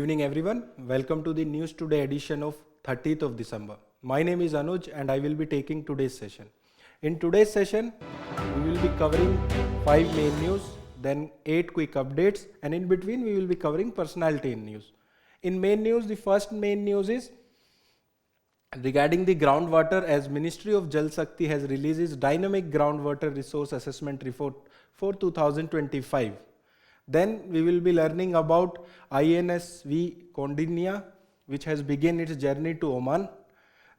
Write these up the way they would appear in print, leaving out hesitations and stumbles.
evening everyone. Welcome to the News Today edition of 30th of December. My name is Anuj and I will be taking today's session. In today's session, we will be covering 5 main news, then 8 quick updates, and in between we will be covering personality in news. In main news, the first main news is regarding the groundwater, as Ministry of Jal Shakti has released its dynamic groundwater resource assessment report for 2025. Then we will be learning about INSV Kaundinya, which has begun its journey to Oman.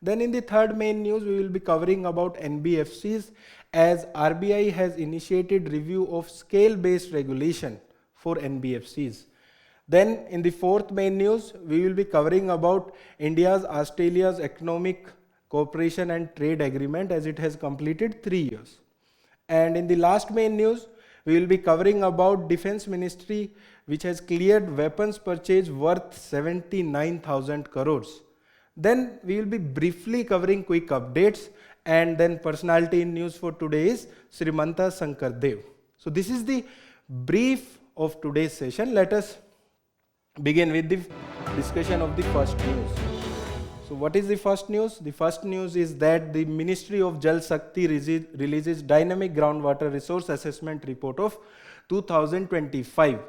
Then in the third main news, we will be covering about NBFCs, as RBI has initiated review of scale-based regulation for NBFCs. Then in the fourth main news, we will be covering about India's Australia's Economic Cooperation and Trade Agreement, as it has completed 3 years. And in the last main news, we will be covering about Defense Ministry, which has cleared weapons purchase worth 79,000 crores. Then we will be briefly covering quick updates, and then personality in news for today is Srimanta Sankardev. So this is the brief of today's session. Let us begin with the discussion of the first news. So what is the first news? The first news is that the Ministry of Jal Shakti releases dynamic groundwater resource assessment report of 2025.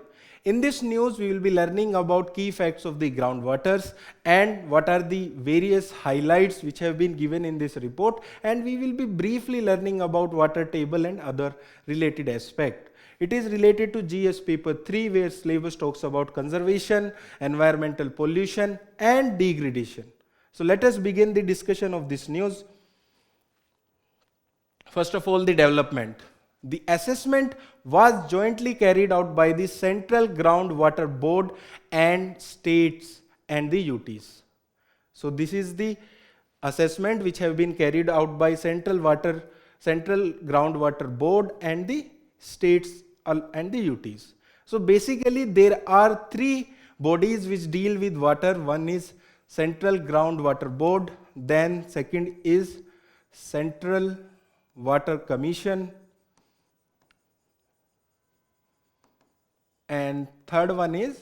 In this news, we will be learning about key facts of the groundwaters and what are the various highlights which have been given in this report, and we will be briefly learning about water table and other related aspects. It is related to GS paper 3, where syllabus talks about conservation, environmental pollution and degradation. So let us begin the discussion of this news. First of all, the development. The assessment was jointly carried out by the Central Groundwater Board and states and the UTs. So this is the assessment which have been carried out by Central Groundwater Board and the states and the UTs. So basically there are 3 bodies which deal with water. One is Central Groundwater Board, then second is Central Water Commission, and third one is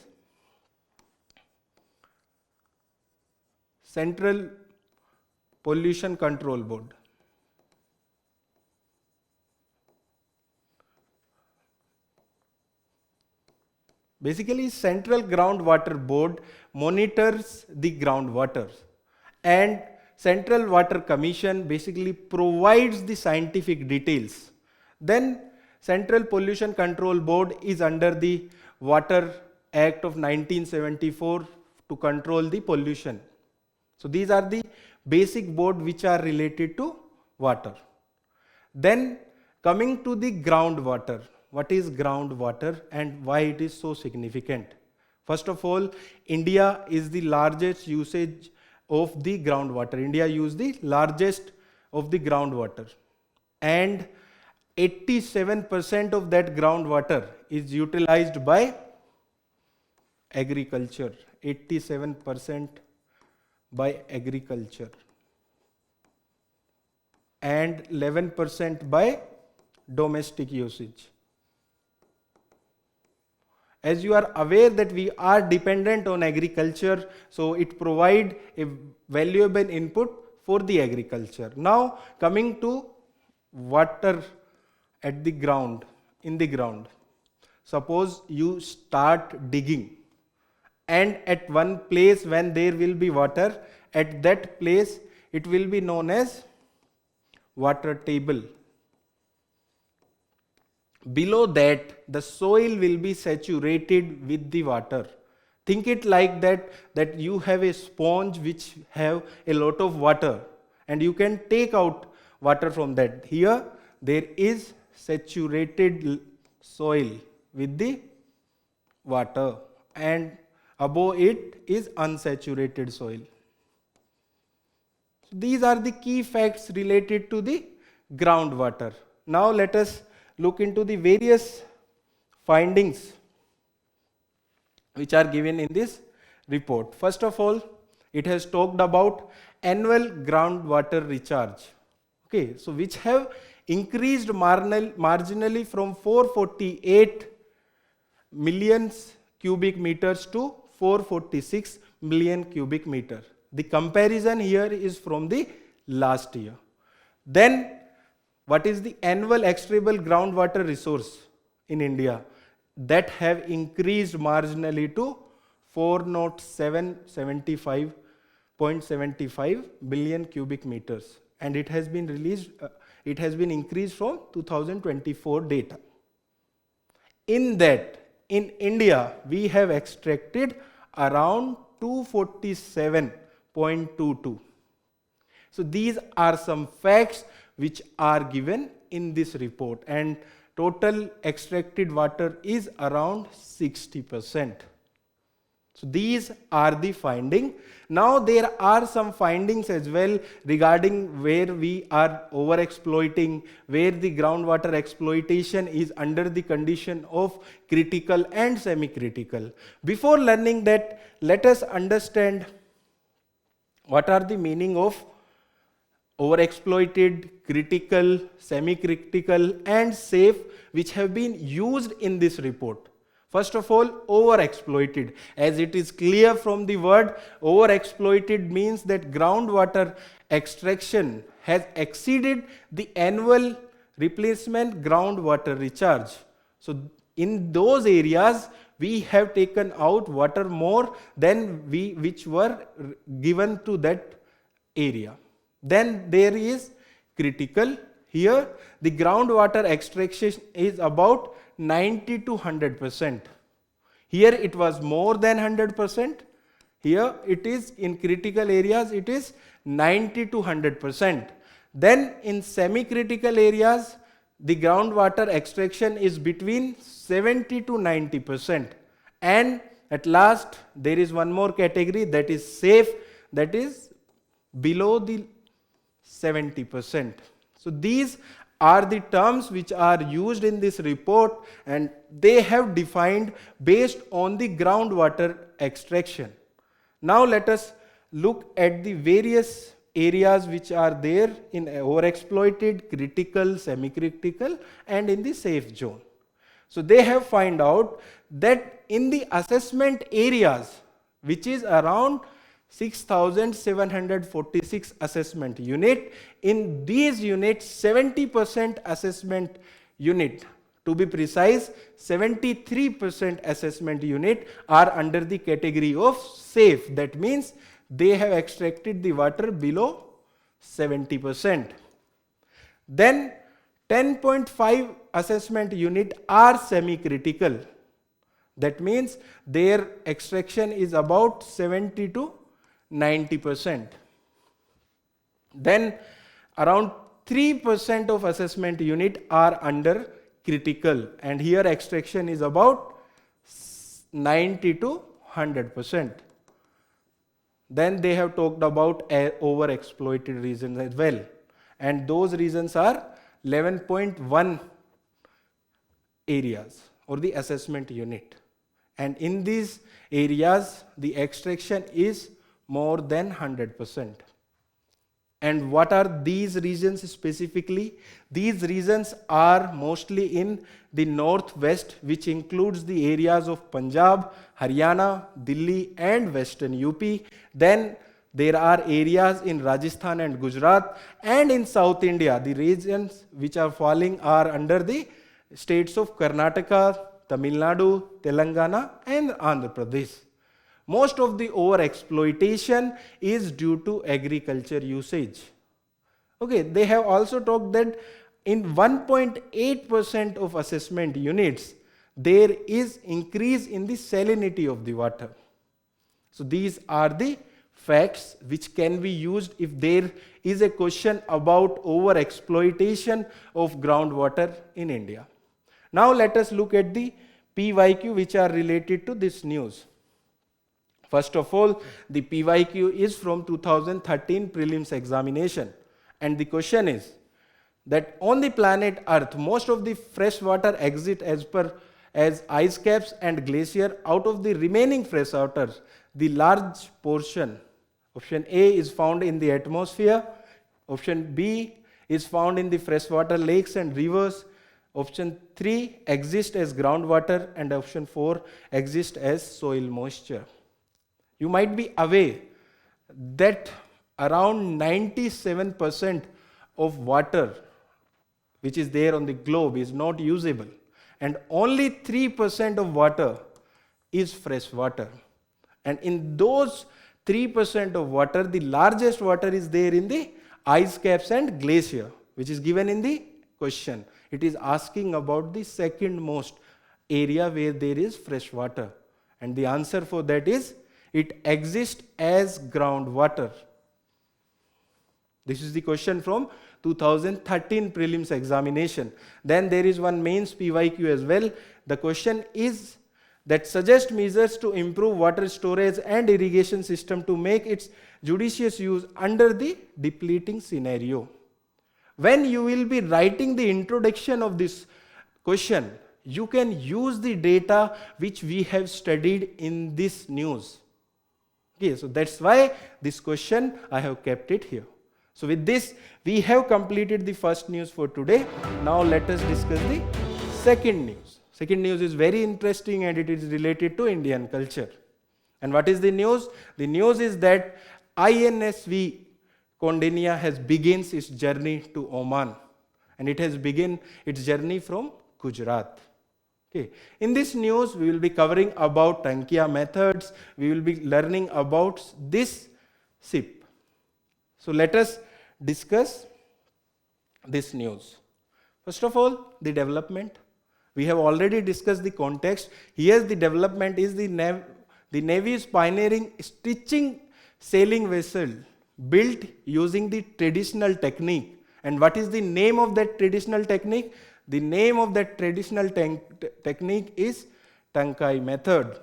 Central Pollution Control Board. Basically, Central Groundwater Board monitors the groundwater, and Central Water Commission basically provides the scientific details. Then Central Pollution Control Board is under the Water Act of 1974 to control the pollution. So these are the basic board which are related to water. Then coming to the groundwater. What is groundwater and why it is so significant? First of all, India is the largest usage of the groundwater. India uses the largest of the groundwater, and 87% of that groundwater is utilized by agriculture. 87% by agriculture and 11% by domestic usage. As you are aware that we are dependent on agriculture, so it provides a valuable input for the agriculture. Now coming to water at the ground, in the ground. Suppose you start digging, and at one place when there will be water, at that place it will be known as water table. Below that, the soil will be saturated with the water. Think it like that you have a sponge which have a lot of water, and you can take out water from that. Here there is saturated soil with the water, and above it is unsaturated soil. So these are the key facts related to the groundwater. Now let us look into the various findings which are given in this report. First of all, it has talked about annual groundwater recharge. Okay, so which have increased marginally from 448 million cubic meters to 446 million cubic meter. The comparison here is from the last year. Then what is the annual extractable groundwater resource in India? That have increased marginally to 407.75 billion cubic meters, and it has been increased from 2024 data. In that, in India, we have extracted around 247.22. So these are some facts which are given in this report, and total extracted water is around 60%. So these are the findings. Now there are some findings as well regarding where we are over-exploiting, where the groundwater exploitation is under the condition of critical and semi-critical. Before learning that, let us understand what are the meaning of overexploited, critical, semi-critical and safe, which have been used in this report. First of all, overexploited. As it is clear from the word, overexploited means that groundwater extraction has exceeded the annual replacement groundwater recharge. So in those areas, we have taken out water more than which were given to that area. Then there is critical. Here the groundwater extraction is about 90 to 100%. Here it was more than 100%. Here it is in critical areas, it is 90 to 100%. Then in semi-critical areas, the groundwater extraction is between 70 to 90%. And at last, there is one more category that is safe, that is below the 70%. So these are the terms which are used in this report, and they have defined based on the groundwater extraction. Now let us look at the various areas which are there in overexploited, critical, semi-critical and in the safe zone. So they have found out that in the assessment areas, which is around 6,746 assessment unit. In these units, 70% assessment unit, to be precise, 73% assessment unit are under the category of safe. That means they have extracted the water below 70%. Then 10.5 assessment unit are semi-critical. That means their extraction is about 70 to 90%. Then around 3% of assessment unit are under critical, and here extraction is about 90 to 100%. Then they have talked about overexploited regions as well, and those regions are 11.1 areas or the assessment unit, and in these areas the extraction is more than 100%. And what are these regions specifically? These regions are mostly in the northwest, which includes the areas of Punjab, Haryana, Delhi and western UP. Then there are areas in Rajasthan and Gujarat, and in South India the regions which are falling are under the states of Karnataka, Tamil Nadu, Telangana and Andhra Pradesh. Most of the overexploitation is due to agriculture usage. Okay, they have also talked that in 1.8% of assessment units, there is increase in the salinity of the water. So these are the facts which can be used if there is a question about overexploitation of groundwater in India. Now let us look at the PYQ which are related to this news. First of all, the PYQ is from 2013 prelims examination, and the question is that on the planet Earth, most of the fresh water exit as ice caps and glacier. Out of the remaining fresh water, the large portion, option A, is found in the atmosphere, option B is found in the freshwater lakes and rivers, option 3 exists as groundwater, and option 4 exists as soil moisture. You might be aware that around 97% of water which is there on the globe is not usable, and only 3% of water is fresh water. And in those 3% of water, the largest water is there in the ice caps and glacier, which is given in the question. It is asking about the second most area where there is fresh water. And the answer for that is, it exists as groundwater. This is the question from 2013 prelims examination. Then there is one mains PYQ as well. The question is that suggest measures to improve water storage and irrigation system to make its judicious use under the depleting scenario. When you will be writing the introduction of this question, you can use the data which we have studied in this news. Okay, so that's why this question I have kept it here. So with this, we have completed the first news for today. Now let us discuss the second news. Second news is very interesting and it is related to Indian culture. And what is the news? The news is that INSV Kaundinya has begins its journey to Oman, and it has begun its journey from Gujarat. Okay. In this news, we will be covering about Tankia methods. We will be learning about this ship. So let us discuss this news. First of all, the development. We have already discussed the context. Here the development is the Navy is pioneering stitching sailing vessel built using the traditional technique. And what is the name of that traditional technique? The name of that traditional technique is Tankai method.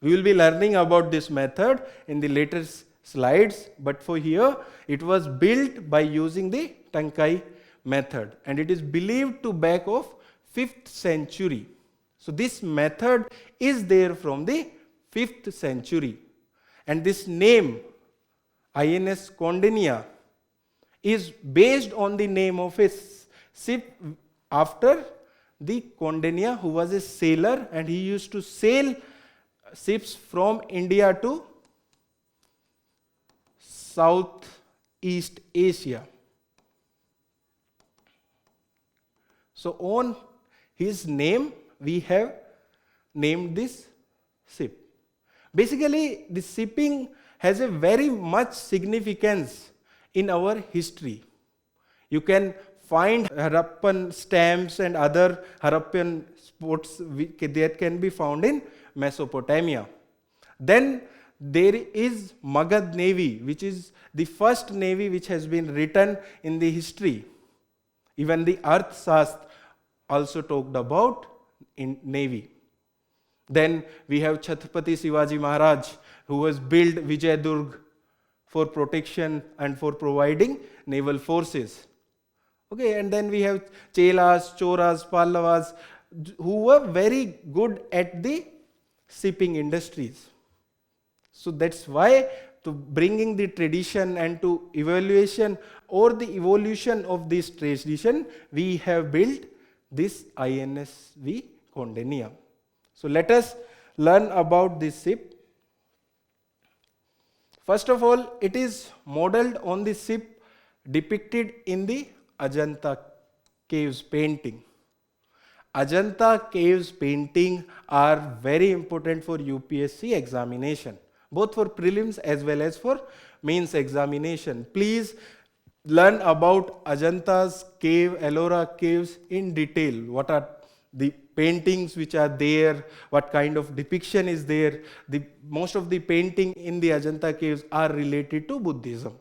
We will be learning about this method in the later slides, but for here, it was built by using the Tankai method, and it is believed to back of 5th century. So this method is there from the 5th century, and this name INS Kaundinya is based on the name of a ship after the Kaundinya, who was a sailor, and he used to sail ships from India to Southeast Asia. So on his name, we have named this ship. Basically, the shipping has a very much significance in our history. You can find Harappan stamps and other Harappan sports that can be found in Mesopotamia. Then there is Magad Navy, which is the first navy which has been written in the history. Even the Arthashastra also talked about in navy. Then we have Chhatrapati Shivaji Maharaj, who was built Vijayadurg for protection and for providing naval forces. Okay, and then we have Chelas, Choras, Pallavas, who were very good at the shipping industries. So that's why, to bringing the tradition and to evaluation or the evolution of this tradition, we have built this INSV Kaundinya. So let us learn about this ship. First of all, it is modeled on the ship depicted in the Ajanta caves painting. Ajanta caves painting are very important for UPSC examination, both for prelims as well as for mains examination. Please learn about Ajanta's cave, Ellora caves in detail. What are the paintings which are there, what kind of depiction is there. Most of the painting in the Ajanta caves are related to Buddhism.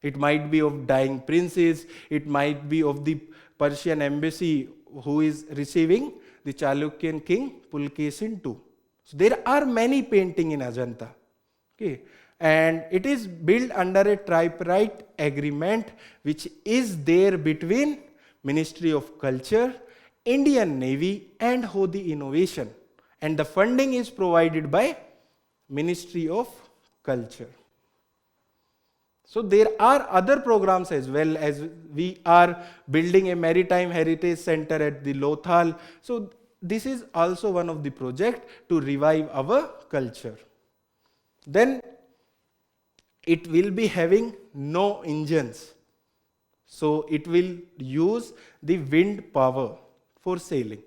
It might be of dying princes, it might be of the Persian embassy who is receiving the Chalukyan king Pulkesin II. So there are many paintings in Ajanta. Okay. And it is built under a tripartite agreement which is there between Ministry of Culture, Indian Navy and Hodi Innovation, and the funding is provided by Ministry of Culture. So there are other programs as well, as we are building a maritime heritage center at the Lothal. So this is also one of the project to revive our culture. Then it will be having no engines. So it will use the wind power for sailing.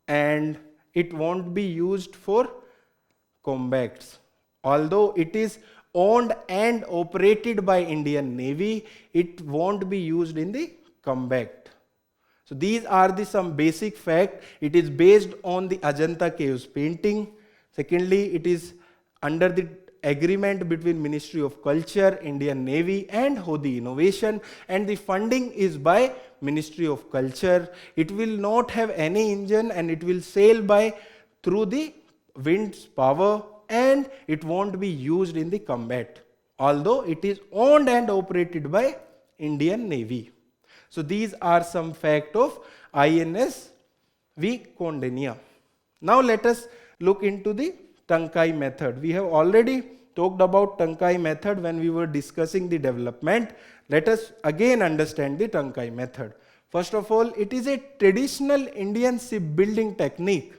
And it won't be used for combats. Although it is owned and operated by Indian Navy, it won't be used in the combat. So these are the some basic facts. It is based on the Ajanta Caves painting. Secondly, it is under the agreement between Ministry of Culture, Indian Navy and Hodi Innovation, and the funding is by Ministry of Culture. It will not have any engine and it will sail by through the wind's power, and it won't be used in the combat, although it is owned and operated by Indian Navy. So these are some facts of INSV Kaundinya. Now let us look into the Tankai method. We have already talked about Tankai method when we were discussing the development. Let us again understand the Tankai method. First of all, it is a traditional Indian shipbuilding technique.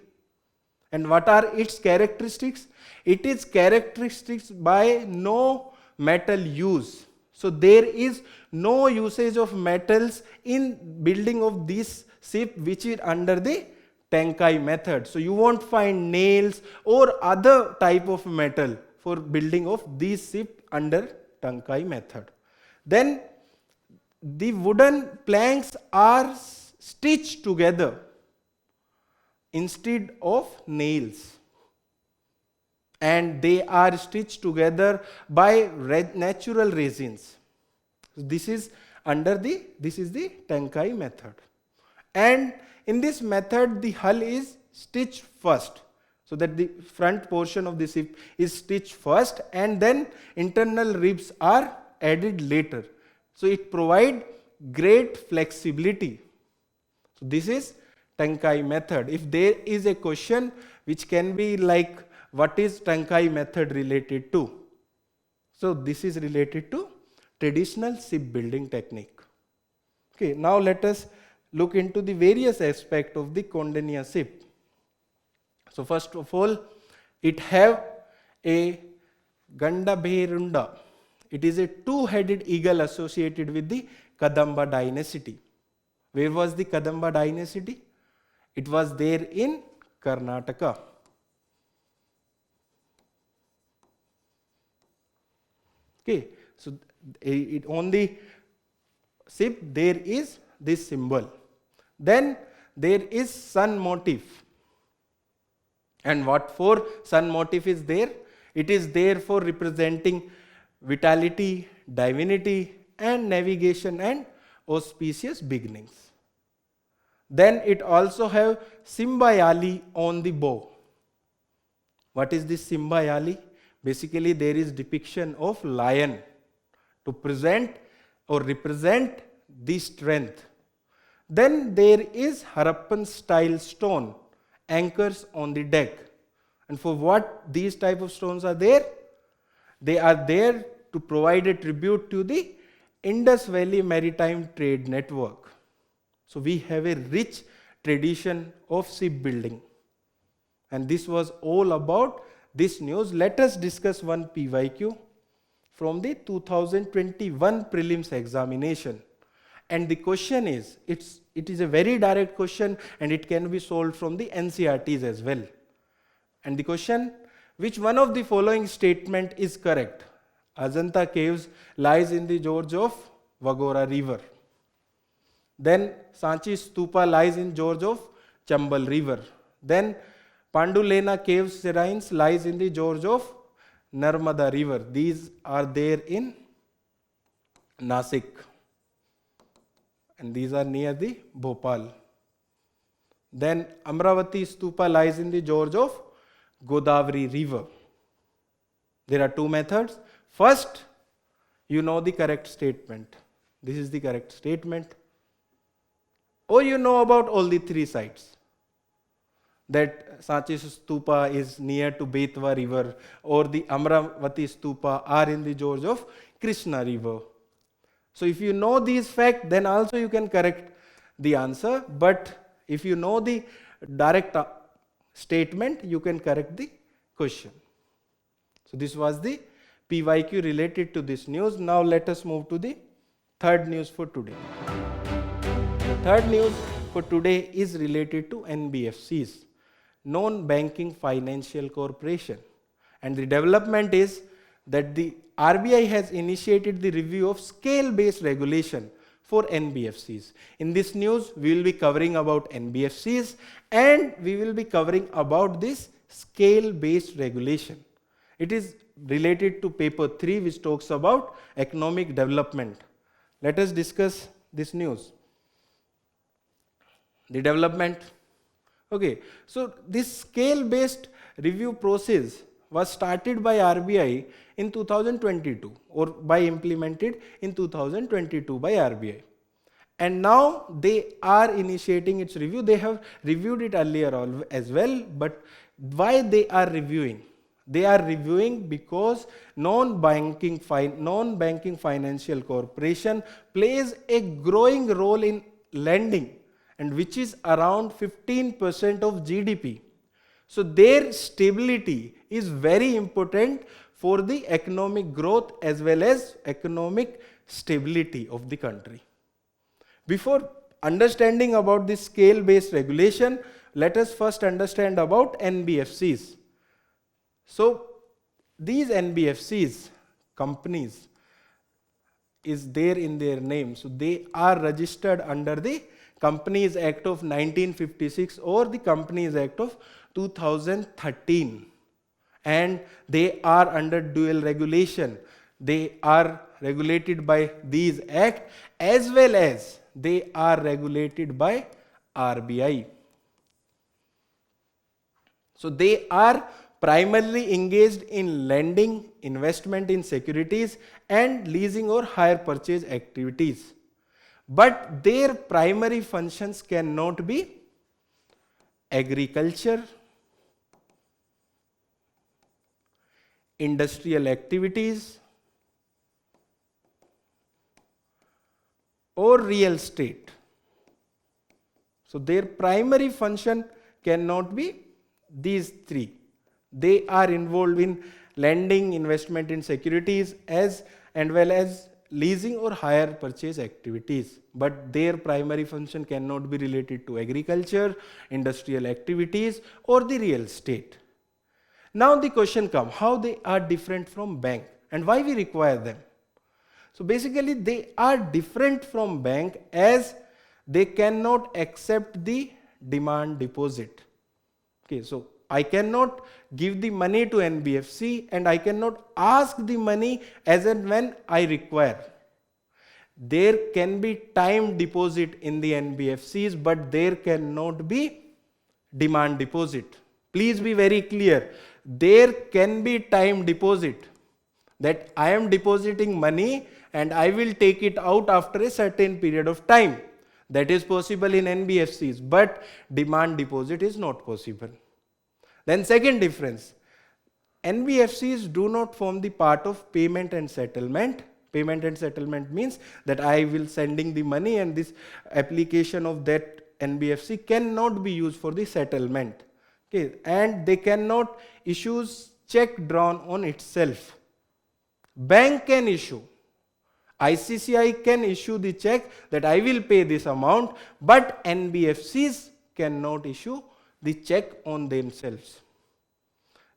And what are its characteristics? It is characteristics by no metal use. So there is no usage of metals in building of this ship, which is under the Tankai method. So you won't find nails or other type of metal for building of this ship under Tankai method. Then the wooden planks are stitched together instead of nails, and they are stitched together by natural resins. This is the Tankai method. And in this method, the hull is stitched first, so that the front portion of the ship is stitched first, and then internal ribs are added later. So it provides great flexibility. So this is Tankai method. If there is a question which can be like, what is Tankai method related to? So this is related to traditional shipbuilding technique. Okay, now let us look into the various aspects of the Kaundinya ship. So first of all, it have a Gandabherunda. It is a two-headed eagle associated with the Kadamba dynasty. Where was the Kadamba dynasty? It was there in Karnataka. Okay, so on the ship there is this symbol. Then there is sun motif. And what for sun motif is there? It is there for representing vitality, divinity, and navigation and auspicious beginnings. Then it also have Simbayali on the bow. What is this Simbayali? Basically, there is depiction of lion to present or represent the strength. Then there is Harappan style stone, anchors on the deck. And for what these type of stones are there? They are there to provide a tribute to the Indus Valley Maritime Trade Network. So we have a rich tradition of shipbuilding. And this was all about this news. Let us discuss one PYQ from the 2021 prelims examination. And the question is, it is a very direct question and it can be solved from the NCRTs as well. And the question, which one of the following statement is correct? Ajanta Caves lies in the gorge of Vagora River. Then Sanchi Stupa lies in gorge of Chambal River. Then Pandulena Caves Shrines lies in the gorge of Narmada River. These are there in Nasik. And these are near the Bhopal. Then Amravati Stupa lies in the gorge of Godavari River. There are two methods. First, you know the correct statement. This is the correct statement. Or you know about all the three sites. That Sanchi Stupa is near to Betwa River, or the Amravati Stupa are in the gorge of Krishna River. So if you know these facts, then also you can correct the answer. But if you know the direct statement, you can correct the question. So this was the PYQ related to this news. Now let us move to the third news for today. The third news for today is related to NBFCs, non-banking financial corporation. And the development is that the RBI has initiated the review of scale-based regulation for NBFCs. In this news, we will be covering about NBFCs and we will be covering about this scale-based regulation. It is related to paper 3, which talks about economic development. Let us discuss this news. The development. Okay, so this scale-based review process was started by RBI in 2022 or by implemented in 2022 by RBI. And now they are initiating its review. They have reviewed it earlier as well, but why they are reviewing? They are reviewing because non-banking financial corporation plays a growing role in lending, and which is around 15% of GDP. So their stability is very important for the economic growth as well as economic stability of the country. Before understanding about this scale-based regulation, let us first understand about NBFCs. So these NBFCs, companies, is there in their name. So they are registered under the Companies Act of 1956 or the Companies Act of 2013. And they are under dual regulation. They are regulated by these acts as well as they are regulated by RBI. So they are primarily engaged in lending, investment in securities and leasing or hire purchase activities. But their primary functions cannot be agriculture, industrial activities, or real estate. So their primary function cannot be these three. They are involved in lending, investment in securities and well as leasing or hire purchase activities. But their primary function cannot be related to agriculture, industrial activities or the real estate. Now the question comes, how they are different from bank and why we require them? So basically they are different from bank as they cannot accept the demand deposit. Okay, so I cannot give the money to NBFC and I cannot ask the money as and when I require. There can be time deposit in the NBFCs, but there cannot be demand deposit. Please be very clear. There can be time deposit, that I am depositing money and I will take it out after a certain period of time. That is possible in NBFCs, but demand deposit is not possible. Then second difference, NBFCs do not form the part of payment and settlement. Payment and settlement means that I will sending the money and this application of that NBFC cannot be used for the settlement. Okay, and they cannot issue check drawn on itself. Bank can issue. ICCI can issue the check that I will pay this amount, but NBFCs cannot issue the check on themselves.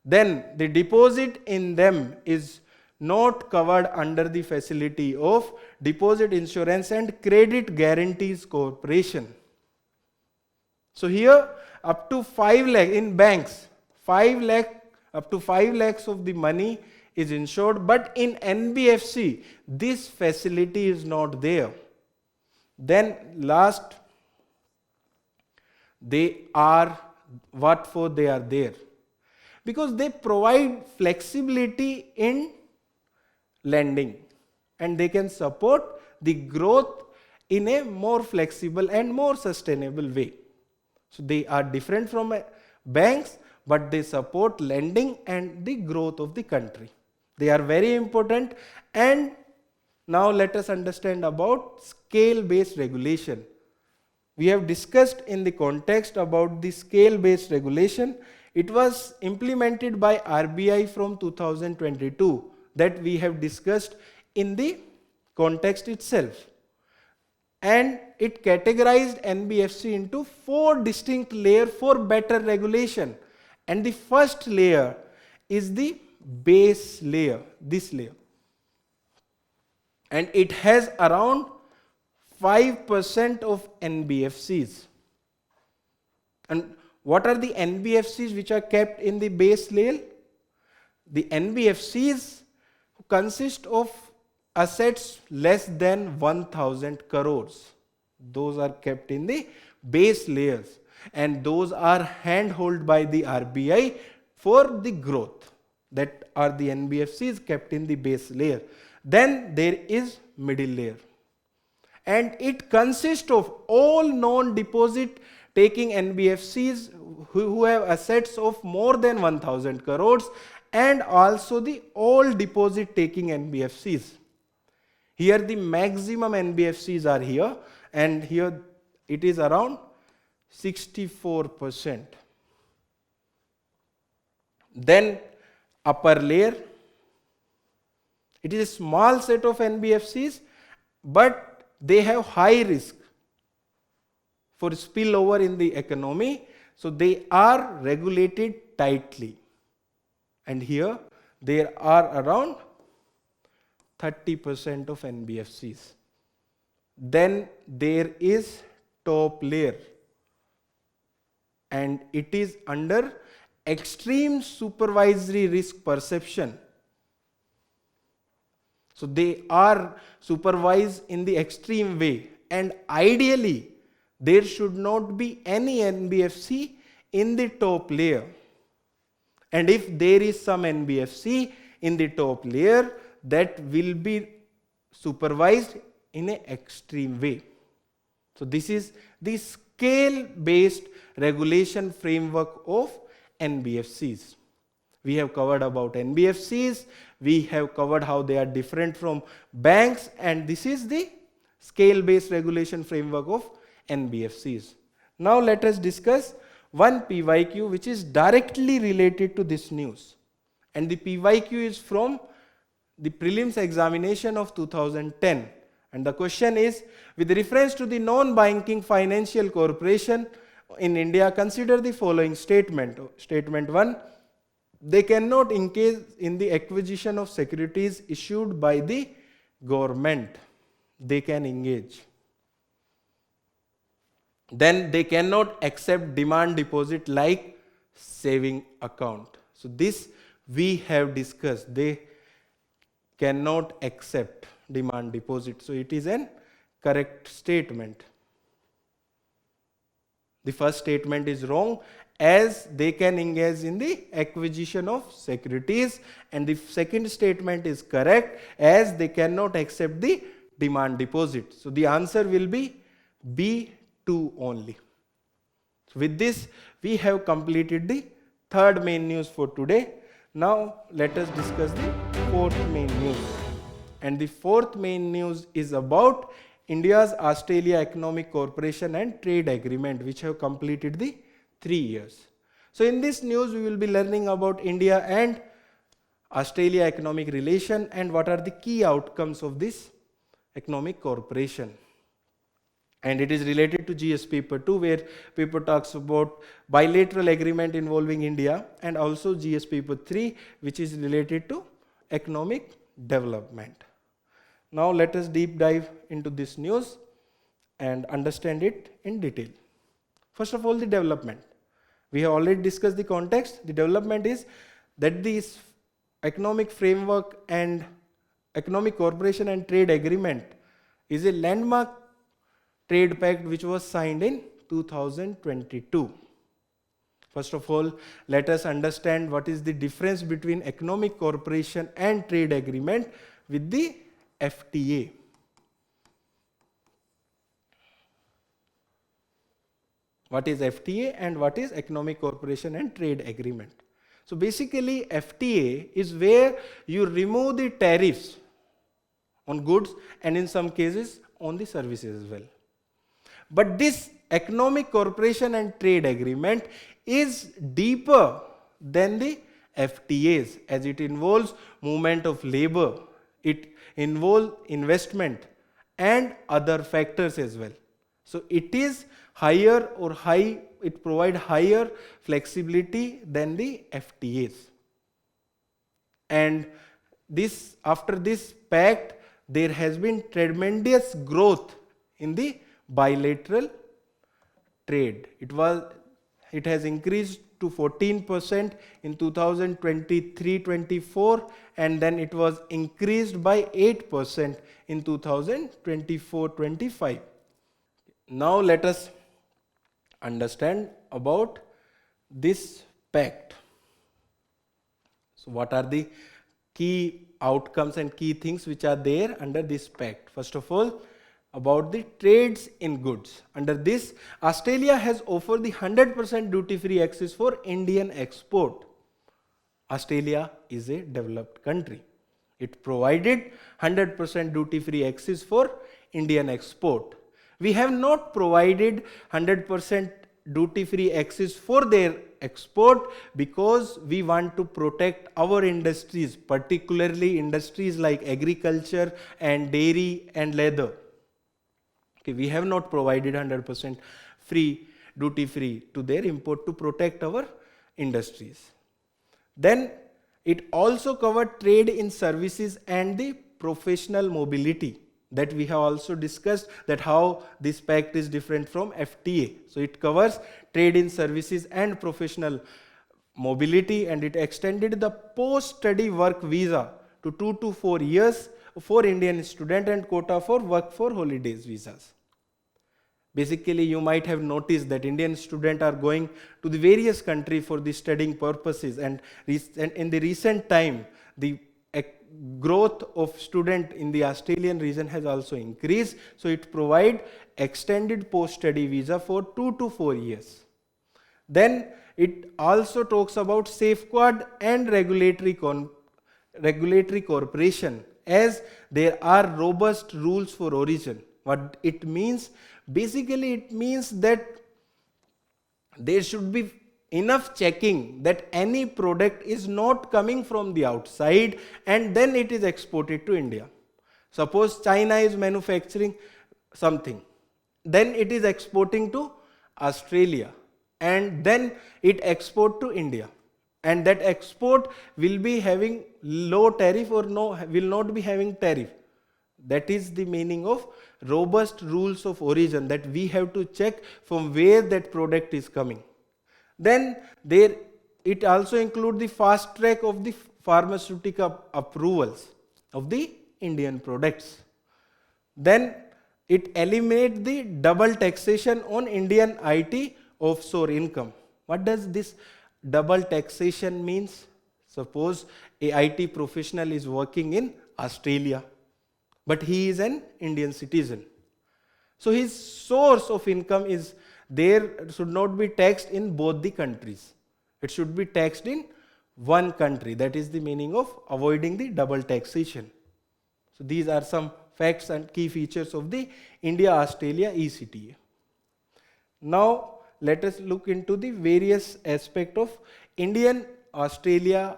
Then the deposit in them is not covered under the facility of Deposit Insurance and Credit Guarantees Corporation. So here up to 5 lakh in banks, 5 lakh up to 5 lakhs of the money is insured, but in NBFC this facility is not there. Then last, they are what for they are there? Because they provide flexibility in lending and they can support the growth in a more flexible and more sustainable way. So they are different from banks, but they support lending and the growth of the country. They are very important. And now let us understand about scale-based regulation. we have discussed in the context about the scale-based regulation. It was implemented by RBI from 2022, that we have discussed in the context itself. And it categorized NBFC into 4 distinct layers for better regulation. And the first layer is the base layer, this layer. And it has around 5% of NBFCs. And what are the NBFCs which are kept in the base layer? The NBFCs consist of assets less than 1000 crores. Those are kept in the base layers, and those are handheld by the RBI for the growth. That are the NBFCs kept in the base layer. Then there is middle layer, and it consists of all non-deposit taking NBFCs who have assets of more than 1000 crores, and also the all deposit taking NBFCs. Here the maximum NBFCs are here, and here it is around 64%. Then upper layer, it is a small set of NBFCs, but they have high risk for spillover in the economy, so they are regulated tightly. And here there are around 30% of NBFCs. Then there is top layer, and it is under extreme supervisory risk perception. So they are supervised in the extreme way, and ideally there should not be any NBFC in the top layer. And if there is some NBFC in the top layer, that will be supervised in an extreme way. So this is the scale-based regulation framework of NBFCs. We have covered about NBFCs, we have covered how they are different from banks, and this is the scale-based regulation framework of NBFCs. Now let us discuss one PYQ which is directly related to this news. And the PYQ is from the prelims examination of 2010. And the question is, with reference to the non-banking financial corporation in India, consider the following statement. Statement 1, they cannot engage in the acquisition of securities issued by the government. They can engage. Then they cannot accept demand deposit like saving account. So this we have discussed. They cannot accept demand deposit. So it is an correct statement. The first statement is wrong, as they can engage in the acquisition of securities, and the second statement is correct, as they cannot accept the demand deposit. So the answer will be B2 only. So with this, we have completed the third main news for today. Now let us discuss the fourth main news. And the fourth main news is about India's Australia Economic Cooperation and Trade Agreement, which have completed the 3 years. So in this news, we will be learning about India and Australia economic relation and what are the key outcomes of this economic cooperation. And it is related to GS paper 2, where paper talks about bilateral agreement involving India, and also GS paper 3, which is related to economic development. Now let us deep dive into this news and understand it in detail. First of all, the development. We have already discussed the context. The development is that this economic framework and economic cooperation and trade agreement is a landmark trade pact which was signed in 2022. First of all, let us understand what is the difference between economic cooperation and trade agreement with the FTA. What is FTA and what is economic cooperation and trade agreement? So basically, FTA is where you remove the tariffs on goods and in some cases on the services as well. But this economic cooperation and trade agreement is deeper than the FTAs, as it involves movement of labor, it involves investment and other factors as well. So it is higher or it provides higher flexibility than the FTAs. And after this pact, there has been tremendous growth in the bilateral trade. It has increased to 14% in 2023-24, and then it was increased by 8% in 2024-25. Now let us understand about this pact. So what are the key outcomes and key things which are there under this pact? First of all, about the trades in goods. Under this, Australia has offered the 100% duty-free access for Indian export. Australia is a developed country. It provided 100% duty-free access for Indian export. We have not provided 100% duty-free access for their export because we want to protect our industries, particularly industries like agriculture and dairy and leather. Okay, we have not provided 100% duty-free to their import to protect our industries. Then it also covered trade in services and the professional mobility, that we have also discussed that how this pact is different from FTA. So it covers trade in services and professional mobility, and it extended the post-study work visa to 2 to 4 years for Indian student and quota for work for holidays visas. Basically, you might have noticed that Indian students are going to the various countries for the studying purposes, and in the recent time, the growth of student in the Australian region has also increased. So it provides extended post-study visa for 2 to 4 years. Then it also talks about safeguard and regulatory cooperation, as there are robust rules for origin. What it means? Basically, it means that there should be enough checking that any product is not coming from the outside and then it is exported to India. Suppose China is manufacturing something, then it is exporting to Australia, and then it export to India, and that export will be having low tariff or will not be having tariff. That is the meaning of robust rules of origin, that we have to check from where that product is coming. Then it also includes the fast track of the pharmaceutical approvals of the Indian products. Then it eliminates the double taxation on Indian IT offshore income. What does this double taxation means? Suppose a IT professional is working in Australia, but he is an Indian citizen. So his source of income is there, should not be taxed in both the countries. It should be taxed in one country. That is the meaning of avoiding the double taxation. So these are some facts and key features of the India-Australia ECTA. Now let us look into the various aspects of Indian-Australia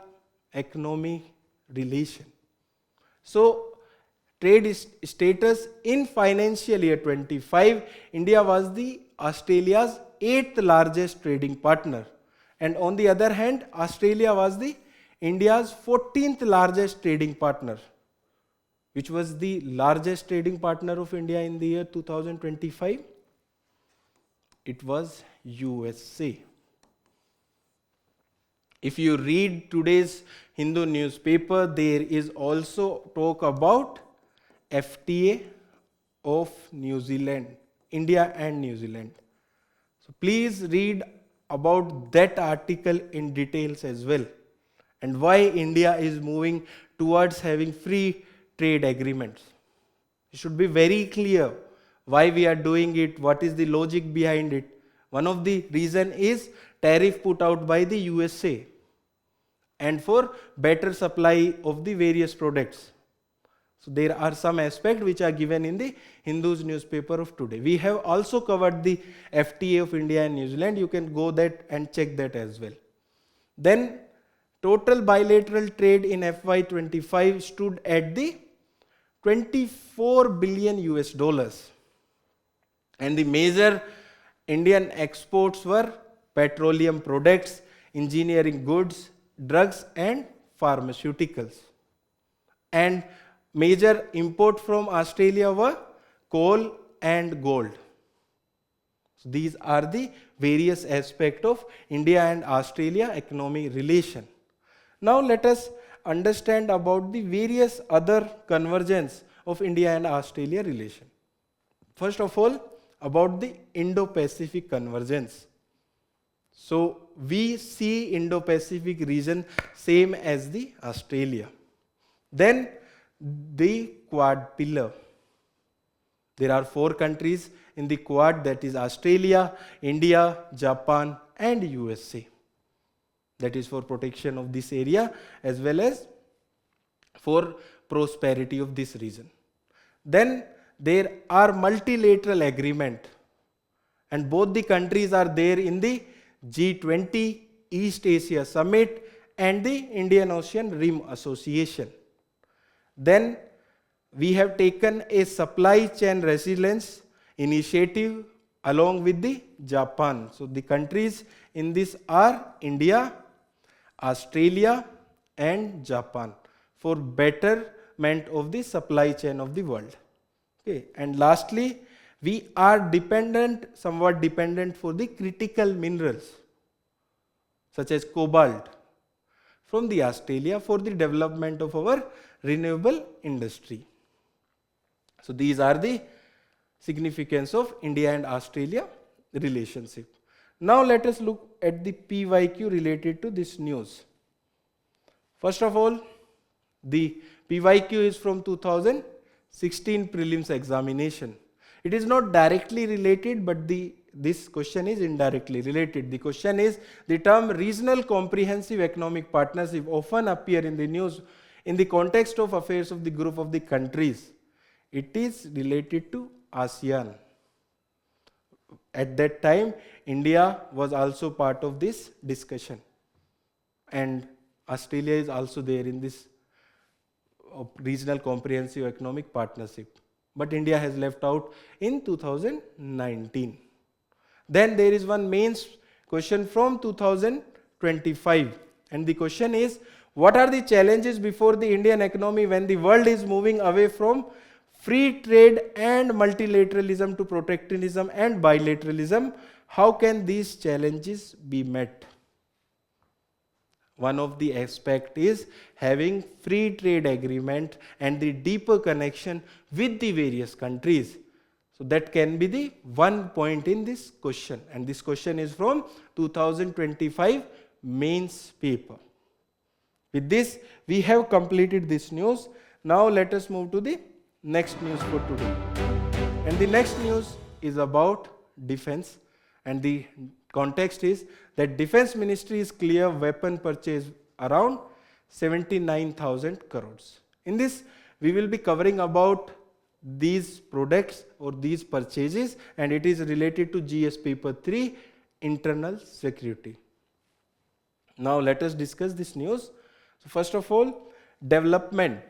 economic relation. So trade status in financial year 25, India was the Australia's 8th largest trading partner, and on the other hand, Australia was the India's 14th largest trading partner. Which was the largest trading partner of India in the year 2025? It was USA. If you read today's Hindu newspaper, there is also talk about FTA of New Zealand, India and New Zealand. So please read about that article in details as well, and why India is moving towards having free trade agreements. It should be very clear why we are doing it, what is the logic behind it. One of the reason is tariff put out by the USA, and for better supply of the various products. So there are some aspects which are given in the Hindu's newspaper of today. We have also covered the FTA of India and New Zealand. You can go that and check that as well. Then total bilateral trade in FY25 stood at the 24 billion US dollars. And the major Indian exports were petroleum products, engineering goods, drugs and pharmaceuticals. And major import from Australia were coal and gold. So these are the various aspects of India and Australia economic relation. Now let us understand about the various other convergence of India and Australia relation. First of all, about the Indo-Pacific convergence. So we see Indo-Pacific region same as the Australia. Then the Quad pillar. There are 4 countries in the Quad, that is Australia, India, Japan and USA. That is for protection of this area as well as for prosperity of this region. Then there are multilateral agreement, and both the countries are there in the G20, East Asia Summit and the Indian Ocean Rim Association. Then we have taken a supply chain resilience initiative along with the Japan. So the countries in this are India, Australia and Japan for betterment of the supply chain of the world. Okay. And lastly, we are somewhat dependent for the critical minerals such as cobalt from the Australia for the development of our renewable industry. So these are the significance of India and Australia relationship. Now let us look at the PYQ related to this news. First of all, the PYQ is from 2016 prelims examination. It is not directly related, but this question is indirectly related. The question is, the term regional comprehensive economic partnership often appear in the news in the context of affairs of the group of the countries. It is related to ASEAN. At that time, India was also part of this discussion, and Australia is also there in this regional comprehensive economic partnership. But India has left out in 2019. Then there is one mains question from 2025, and the question is, what are the challenges before the Indian economy when the world is moving away from free trade and multilateralism to protectionism and bilateralism? How can these challenges be met? One of the aspects is having free trade agreement and the deeper connection with the various countries. So that can be the one point in this question, and this question is from 2025 mains paper. With this, we have completed this news. Now let us move to the next news for today. And the next news is about defense, and the context is that Defense Ministry is clear weapon purchase around 79,000 crores. In this, we will be covering about these products or these purchases, and it is related to GS paper 3, internal security. Now let us discuss this news. So first of all, development.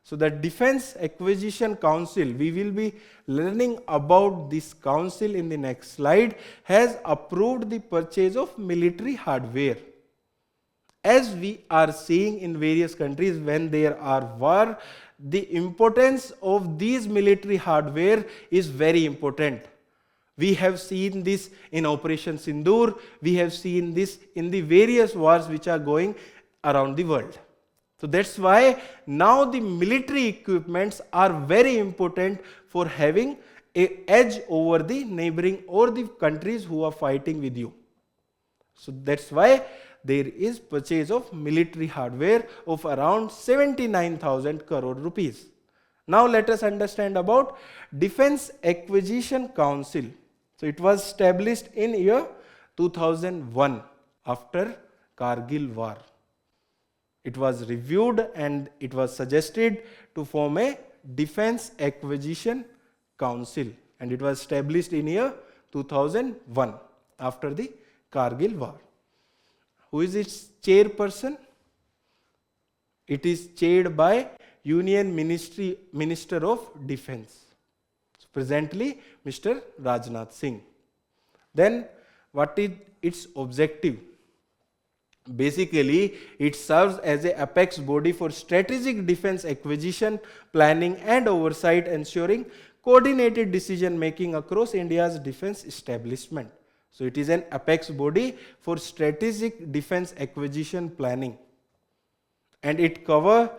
So the Defense Acquisition Council, we will be learning about this council in the next slide, has approved the purchase of military hardware. As we are seeing in various countries, when there are war, the importance of these military hardware is very important. We have seen this in Operation Sindoor, we have seen this in the various wars which are going around the world. So that's why now the military equipments are very important for having an edge over the neighboring or the countries who are fighting with you. So that's why there is purchase of military hardware of around 79,000 crore rupees. Now let us understand about Defense Acquisition Council. So it was established in year 2001 after Kargil war. It was reviewed and it was suggested to form a Defense Acquisition Council, and it was established in year 2001 after the Kargil War. Who is its chairperson? It is chaired by Union Minister of Defense. So presently, Mr. Rajnath Singh. Then, what is its objective? Basically, it serves as an apex body for strategic defense acquisition, planning and oversight, ensuring coordinated decision making across India's defense establishment. So, it is an apex body for strategic defense acquisition planning, and it covers,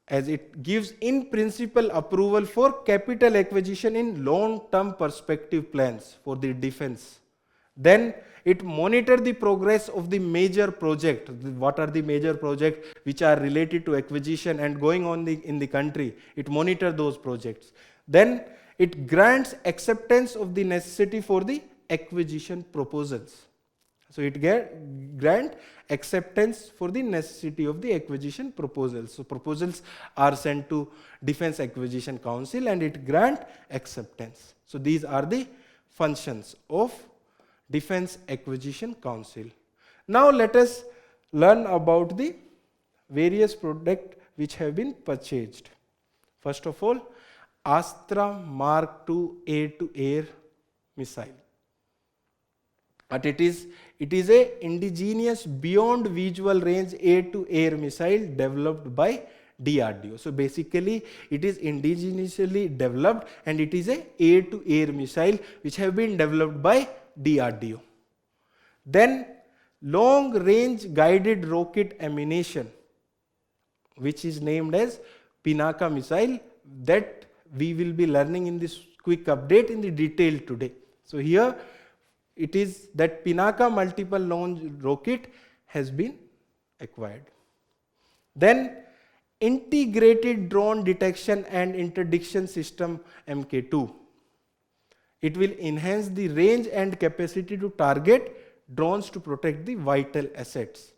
as it gives in principle approval for capital acquisition in long-term perspective plans for the defense. Then it monitors the progress of the major project. What are the major projects which are related to acquisition and going on in the country? It monitors those projects. Then it grants acceptance of the necessity for the acquisition proposals. So it grant acceptance for the necessity of the acquisition proposals. So proposals are sent to Defense Acquisition Council and it grant acceptance. So these are the functions of Defense Acquisition Council. Now let us learn about the various products which have been purchased. First of all, Astra Mark II air-to-air missile. But it is a indigenous beyond visual range air-to-air missile developed by DRDO. So basically it is indigenously developed and it is a air-to-air missile which have been developed by DRDO. Then long range guided rocket ammunition, which is named as Pinaka missile, that we will be learning in this quick update in the detail today. So here it is that Pinaka multiple launch rocket has been acquired. Then integrated drone detection and interdiction system MK2. It will enhance the range and capacity to target drones to protect the vital assets.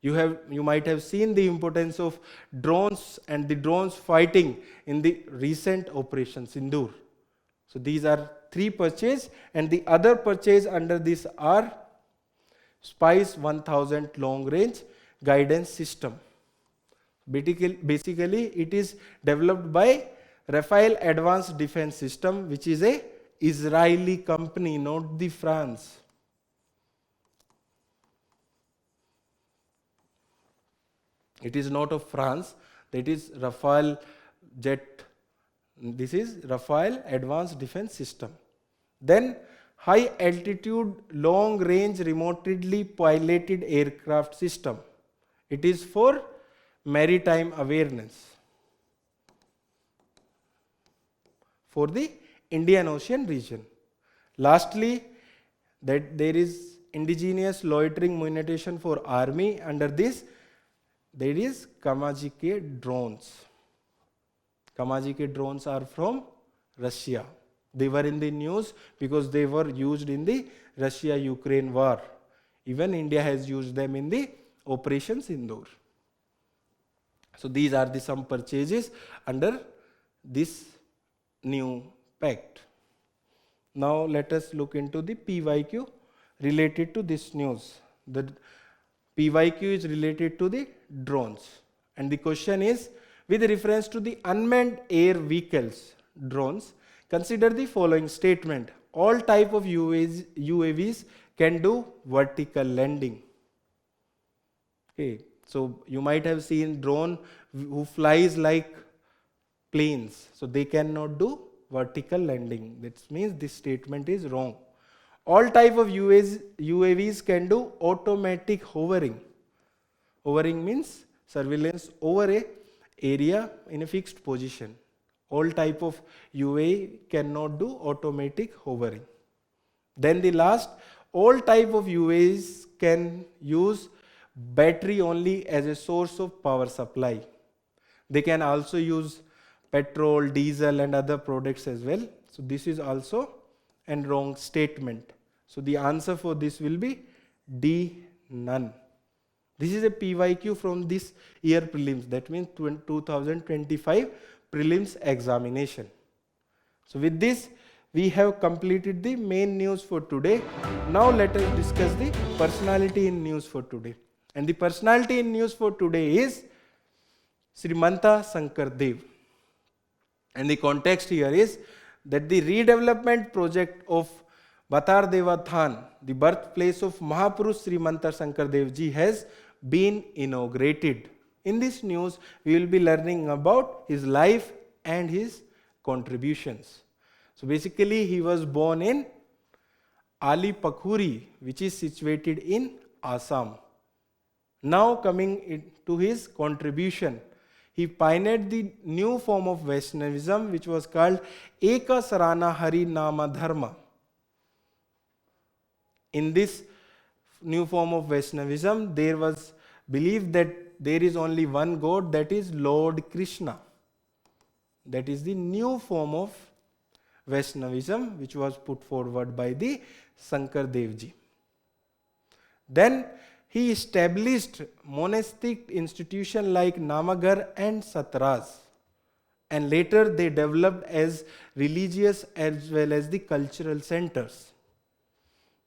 You might have seen the importance of drones and the drones fighting in the recent Operation Sindoor. So these are 3 purchases, and the other purchase under this are SPICE 1000 long range guidance system. Basically it is developed by Rafael Advanced Defense System, which is a Israeli company, not the France. It is not of France, that is Rafael jet. This is Rafael Advanced Defense System. Then high altitude long range remotely piloted aircraft system. It is for maritime awareness for the Indian Ocean region. Lastly, that there is indigenous loitering munition for army. Under this, there is Kamajike drones. Kamajike drones are from Russia. They were in the news because they were used in the Russia-Ukraine war. Even India has used them in the Operation Sindoor. So these are the some purchases under this new pact. Now let us look into the PYQ related to this news. The PYQ is related to the drones, and the question is, with reference to the unmanned air vehicles, drones, consider the following statement. All type of UAVs can do vertical landing. Okay, so you might have seen drone who flies like planes, so they cannot do vertical landing. That means this statement is wrong. All type of UAVs can do automatic hovering. Hovering means surveillance over a area in a fixed position. All type of UAV cannot do automatic hovering. Then the last, all type of UAVs can use battery only as a source of power supply. They can also use petrol, diesel and other products as well. So this is also a wrong statement. So the answer for this will be D, none. This is a PYQ from this year prelims, that means 2025 prelims examination. So with this, we have completed the main news for today. Now let us discuss the personality in news for today. And the personality in news for today is Srimanta Sankardev. And the context here is that the redevelopment project of Batardeva Than, the birthplace of Mahapurush Srimanta Sankardev ji, has been inaugurated. In this news, we will be learning about his life and his contributions. So basically, he was born in Alipakhuri, which is situated in Assam. Now coming to his contribution, he pioneered the new form of Vaishnavism, which was called Eka Sarana Hari Nama Dharma. In this new form of Vaishnavism, there was belief that there is only one God, that is Lord Krishna. That is the new form of Vaishnavism which was put forward by the Sankardev ji. Then he established monastic institutions like Namagar and Satras, and later they developed as religious as well as the cultural centers.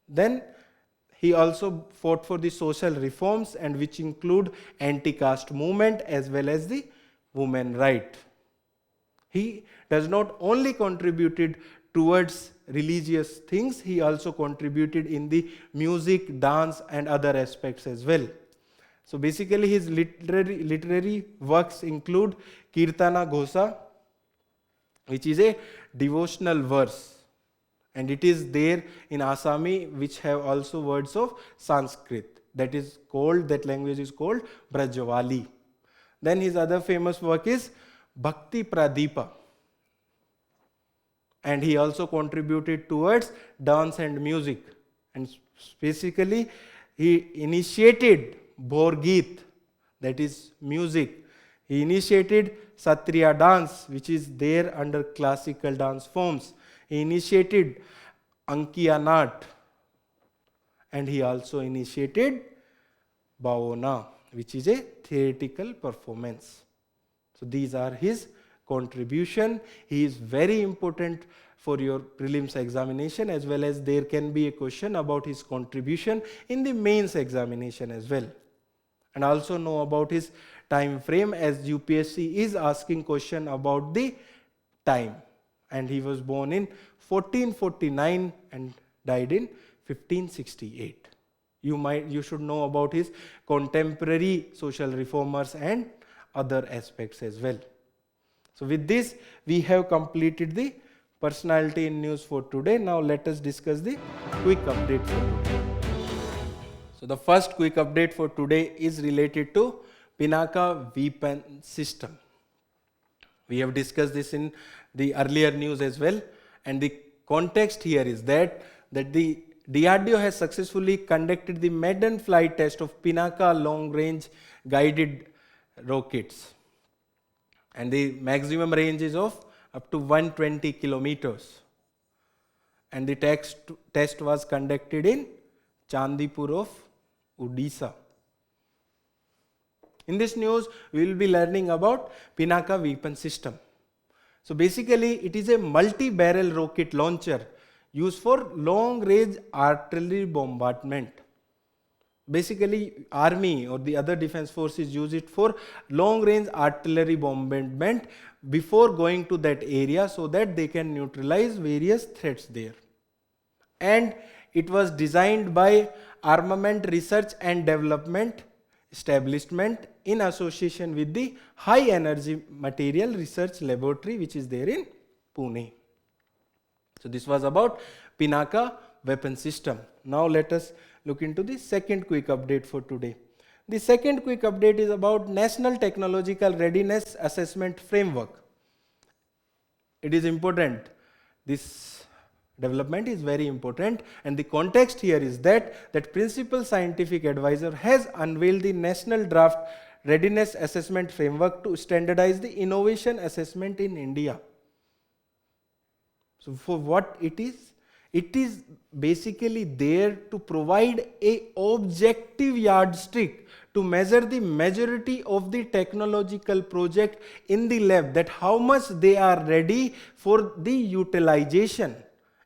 Then he also fought for the social reforms, and which include anti-caste movement as well as the women right. He does not only contributed towards religious things, he also contributed in the music, dance and other aspects as well. So basically his literary works include Kirtana Ghosa, which is a devotional verse, and it is there in Assami, which have also words of Sanskrit. That language is called Brajavali. Then his other famous work is Bhakti Pradeepa, and he also contributed towards dance and music, and basically he initiated Bhorgeet, that is music. He initiated Satriya dance, which is there under classical dance forms. He initiated Ankiya Nat, and he also initiated Bhavana, which is a theatrical performance. So these are his contribution. He is very important for your prelims examination, as well as there can be a question about his contribution in the mains examination as well. And also know about his time frame, as UPSC is asking question about the time. And he was born in 1449 and died in 1568. You should know about his contemporary social reformers and other aspects as well. So with this, we have completed the personality in news for today. Now let us discuss the quick update for today. So the first quick update for today is related to Pinaka weapon system. We have discussed this in the earlier news as well, and the context here is that the DRDO has successfully conducted the maiden flight test of Pinaka long-range guided rockets, and the maximum range is of up to 120 kilometers, and the test was conducted in Chandipur of Odisha. In this news, we will be learning about Pinaka weapon system. So basically, it is a multi-barrel rocket launcher used for long-range artillery bombardment. Basically, army or the other defense forces use it for long-range artillery bombardment before going to that area, so that they can neutralize various threats there. And it was designed by Armament Research and Development Establishment in association with the High Energy Material Research Laboratory, which is there in Pune. So this was about Pinaka weapon system. Now let us look into the second quick update for today. The second quick update is about National Technological Readiness Assessment Framework. It is important. This development is very important, and the context here is that Principal Scientific Advisor has unveiled the National Draft Readiness Assessment Framework to standardize the innovation assessment in India. So for what it is basically there to provide a objective yardstick to measure the majority of the technological project in the lab, that how much they are ready for the utilization.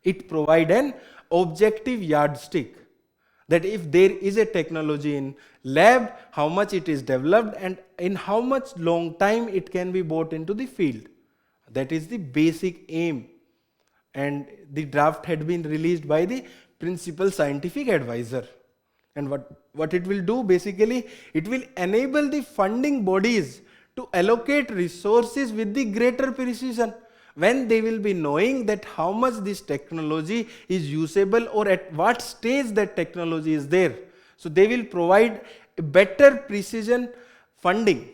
It provides an objective yardstick, that if there is a technology in lab, how much it is developed and in how much long time it can be brought into the field. That is the basic aim. And the draft had been released by the principal scientific advisor. And what it will do, basically, it will enable the funding bodies to allocate resources with the greater precision, when they will be knowing that how much this technology is usable or at what stage that technology is there. So they will provide a better precision funding,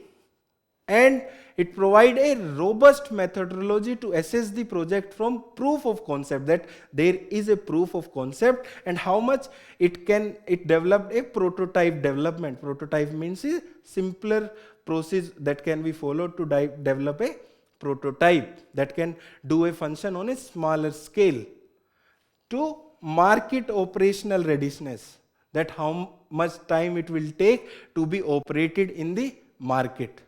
and it provides a robust methodology to assess the project from proof of concept, that there is a proof of concept and how much it developed a prototype development. Prototype means a simpler process that can be followed to develop a prototype that can do a function on a smaller scale. To market operational readiness, that how much time it will take to be operated in the market.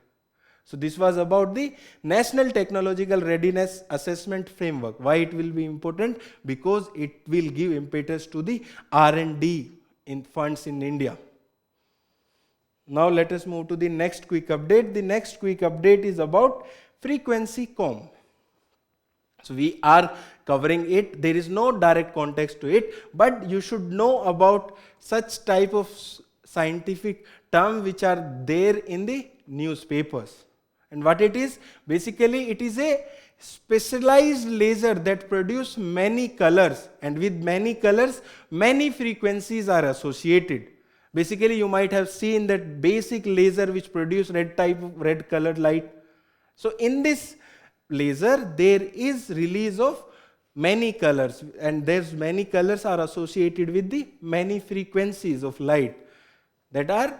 So this was about the National Technological Readiness Assessment Framework. Why it will be important? Because it will give impetus to the R&D in funds in India. Now let us move to the next quick update. The next quick update is about frequency comb. So we are covering it. There is no direct context to it, but you should know about such type of scientific terms which are there in the newspapers. And what it is? Basically, it is a specialized laser that produces many colors, and with many colors, many frequencies are associated. Basically, you might have seen that basic laser which produces red colored light. So in this laser, there is release of many colors, and there's many colors are associated with the many frequencies of light that are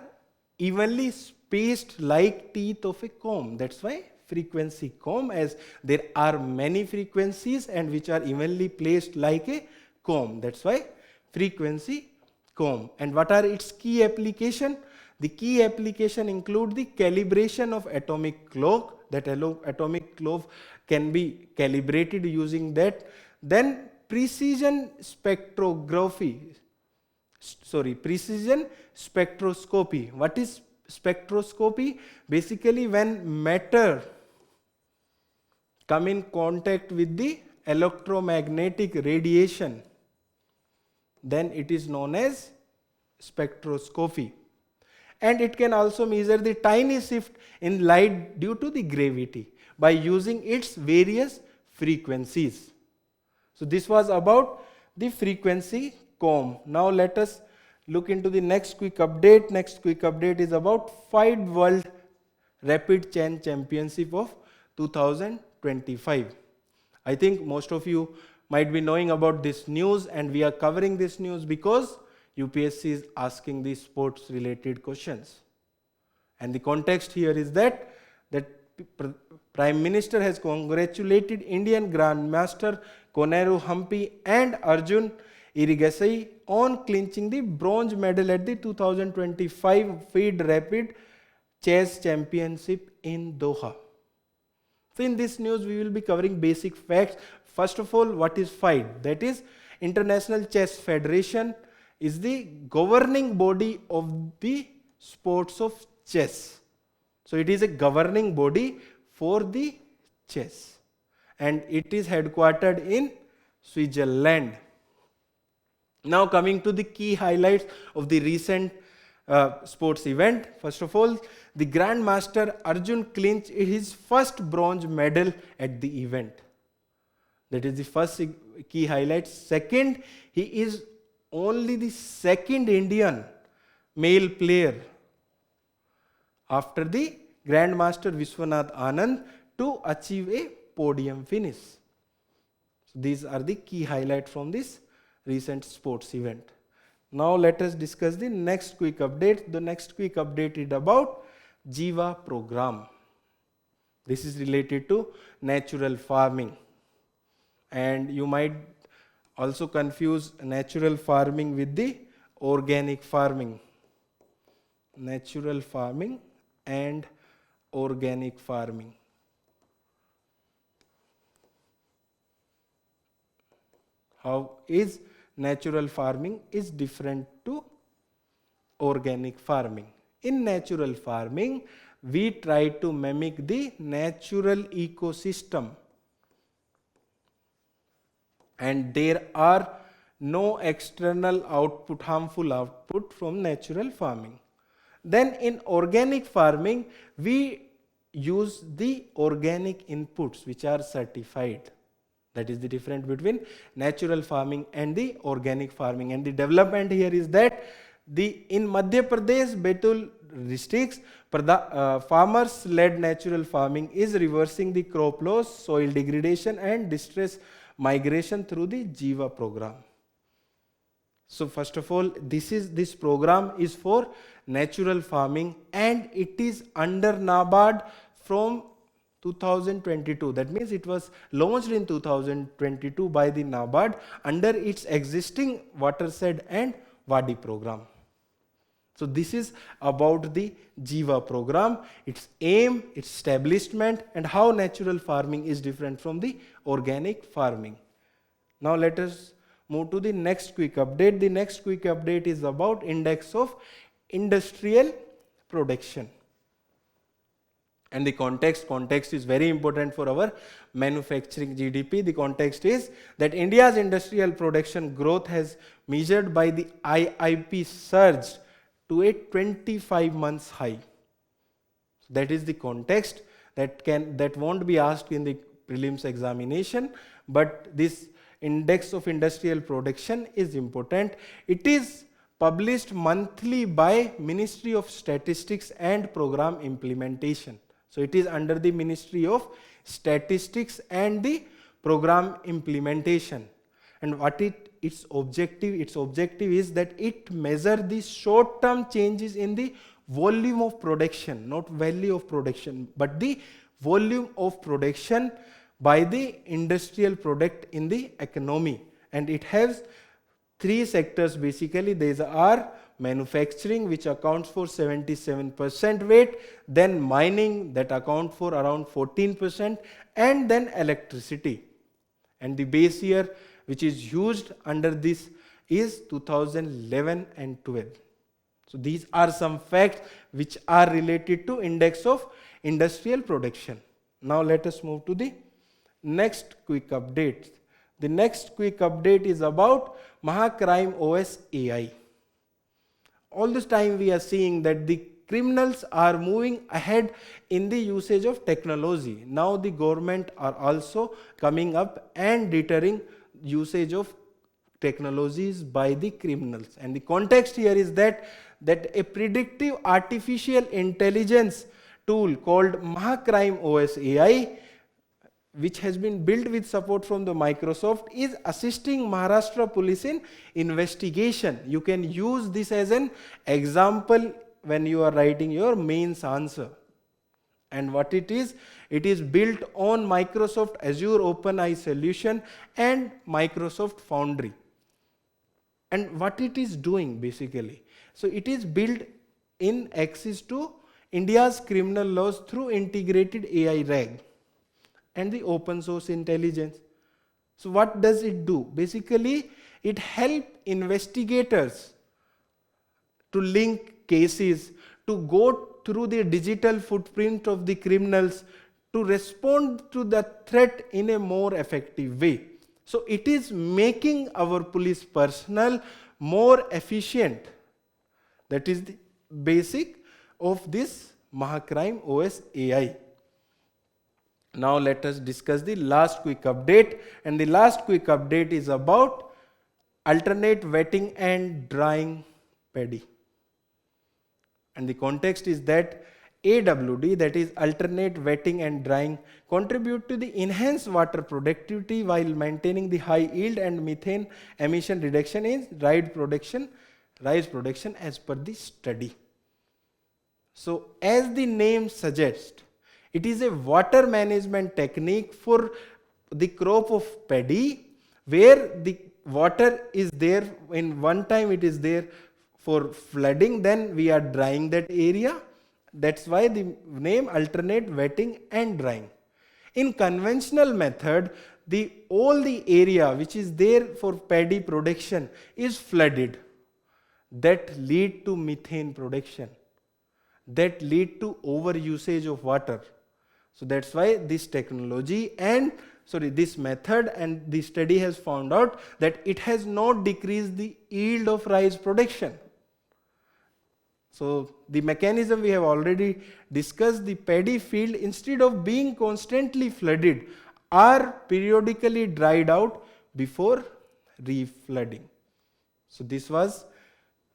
evenly spaced like teeth of a comb. That's why frequency comb, as there are many frequencies and which are evenly placed like a comb. That's why frequency comb. And what are its key application? The key application include the calibration of atomic clock, that atomic clock can be calibrated using that. Then precision spectroscopy. What is spectroscopy? Basically, when matter come in contact with the electromagnetic radiation, then it is known as spectroscopy. And it can also measure the tiny shift in light due to the gravity by using its various frequencies. So this was about the frequency comb. Now let us look into the next quick update. Next quick update is about FIDE World Rapid Chain Championship of 2025. I think most of you might be knowing about this news, and we are covering this news because UPSC is asking these sports related questions. And the context here is that Prime Minister has congratulated Indian Grandmaster Koneru Hampi and Arjun Irigasai on clinching the bronze medal at the 2025 FIDE Rapid Chess Championship in Doha. So in this news we will be covering basic facts. First of all, what is FIDE? That is International Chess Federation, is the governing body of the sports of chess. So it is a governing body for the chess, and it is headquartered in Switzerland. Now coming to the key highlights of the recent sports event. First of all, the Grandmaster Arjun clinched his first bronze medal at the event. That is the first key highlight. Second, he is only the second Indian male player after the Grandmaster Vishwanath Anand to achieve a podium finish. So these are the key highlights from this recent sports event. Now let us discuss the next quick update. The next quick update is about Jiva program. This is related to natural farming, and you might also confuse natural farming with the organic farming. natural farming and organic farming. How is natural farming is different to organic farming? In natural farming, we try to mimic the natural ecosystem, and there are no external output, harmful output from natural farming. Then in organic farming, we use the organic inputs which are certified. That is the difference between natural farming and the organic farming. And the development here is that in Madhya Pradesh, Betul districts, farmers-led natural farming is reversing the crop loss, soil degradation and distress migration through the Jiva program. So first of all, this program is for natural farming, and it is under NABARD from 2022. That means it was launched in 2022 by the NABARD under its existing watershed and Wadi program. So this is about the Jiva program, its aim, its establishment, and how natural farming is different from the organic farming. Now let us move to the next quick update. The next quick update is about index of industrial production. And the context is very important for our manufacturing GDP. The context is that India's industrial production growth has measured by the IIP surged to a 25 months high. That is the context that won't be asked in the prelims examination, but this index of industrial production is important. It is published monthly by Ministry of Statistics and Program Implementation. So it is under the Ministry of Statistics and the Program Implementation. And what its objective is that it measures the short-term changes in the volume of production, not value of production, but the volume of production by the industrial product in the economy. And it has three sectors basically. These are manufacturing, which accounts for 77% weight, then mining, that account for around 14%, and then electricity. And the base year which is used under this is 2011 and 12. So these are some facts which are related to index of industrial production. Now let us move to the next quick update. The next quick update is about Mahacrime OS AI. All this time we are seeing that the criminals are moving ahead in the usage of technology. Now the government are also coming up and deterring usage of technologies by the criminals. And the context here is that a predictive artificial intelligence tool called Mahacrime OS AI, which has been built with support from the Microsoft, is assisting Maharashtra police in investigation. You can use this as an example when you are writing your mains answer. And what it is built on Microsoft Azure OpenAI solution and Microsoft Foundry. And what it is doing basically, so it is built in access to India's criminal laws through integrated AI RAG and the open source intelligence. So what does it do? Basically, it helps investigators to link cases, to go through the digital footprint of the criminals, to respond to the threat in a more effective way. So it is making our police personnel more efficient. That is the basic of this Mahacrime OS AI. Now let us discuss the last quick update, and the last quick update is about alternate wetting and drying paddy. And the context is that AWD, that is alternate wetting and drying, contribute to the enhanced water productivity while maintaining the high yield and methane emission reduction in rice production as per the study. So as the name suggests, it is a water management technique for the crop of paddy, where the water is there in one time, it is there for flooding, then we are drying that area. That's why the name alternate wetting and drying. In conventional method, all the area which is there for paddy production is flooded. That lead to methane production. That lead to over usage of water. So that's why this technology this method and the study has found out that it has not decreased the yield of rice production. So the mechanism we have already discussed. The paddy field, instead of being constantly flooded, are periodically dried out before reflooding. So this was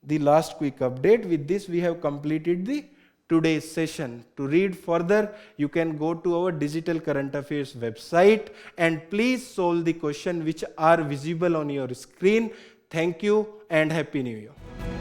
the last quick update. With this we have completed the today's session. To read further, you can go to our digital current affairs website and please solve the question which are visible on your screen. Thank you and Happy New Year.